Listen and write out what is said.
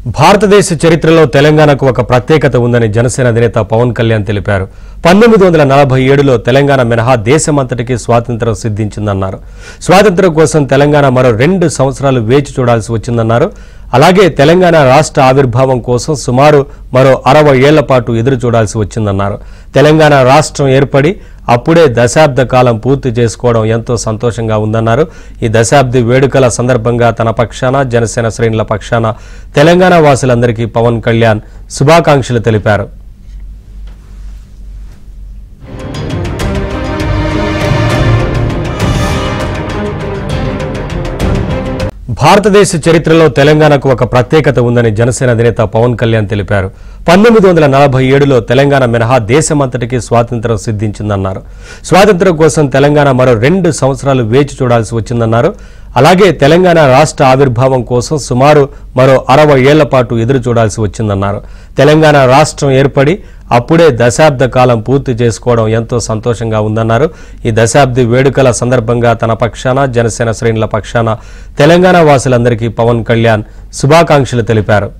భారతదేశ చరిత్రలో తెలంగాణకు ఒక ప్రత్యేకత ఉందని జనసేన అధినేత పవన్ కళ్యాణ్ తెలిపారు. 1947లో తెలంగాణ మినహా దేశమంతటికి స్వాతంత్ర్యం సిద్ధించిందన్నారు. స్వాతంత్ర్యం కోసం తెలంగాణ మరో 2 సంవత్సరాలు వేచి చూడాల్సి వచ్చిందన్నారు. అలాగే తెలంగాణ రాష్ట్ర ఆవిర్భావం కోసం సుమారు మరో 60 ఏళ్ల పాటు ఎదురు చూడాల్సి వచ్చిందన్నారు. తెలంగాణ రాష్ట్రం ఏర్పడి అప్పుడే దశాబ్ద కాలం పూర్తి చేసుకోవడం ఎంతో సంతోషంగా ఉందన్నారు. ఈ దశాబ్ది వేడుకల సందర్భంగా తన పక్షాన జనసేన శ్రేణుల పక్షాన తెలంగాణ వాసులందరికీ పవన్ కళ్యాణ్ శుభాకాంక్షలు తెలిపారు. భారతదేశ చరిత్రలో తెలంగాణకు ఒక ప్రత్యేకత ఉందని జనసేన అధినేత పవన్ కళ్యాణ్ తెలిపారు. 1947లో తెలంగాణ మినహా దేశమంతటికి స్వాతంత్ర్యం సిద్ధించిందన్నారు. స్వాతంత్ర్యం కోసం తెలంగాణ మరో 2 సంవత్సరాలు వేచి చూడాల్సి వచ్చిందన్నారు. అలాగే తెలంగాణ రాష్ట్ర ఆవిర్భావం కోసం సుమారు మరో 60 ఏళ్ల పాటు ఎదురు చూడాల్సి వచ్చిందన్నారు. తెలంగాణ రాష్ట్రం ఏర్పడి అప్పుడే దశాబ్ద కాలం పూర్తి చేసుకోవడం ఎంతో సంతోషంగా ఉందన్నారు. ఈ దశాబ్ది వేడుకల సందర్భంగా తన పక్షాన జనసేన శ్రేణుల పక్షాన తెలంగాణ వాసులందరికీ పవన్ కళ్యాణ్ శుభాకాంక్షలు తెలిపారు.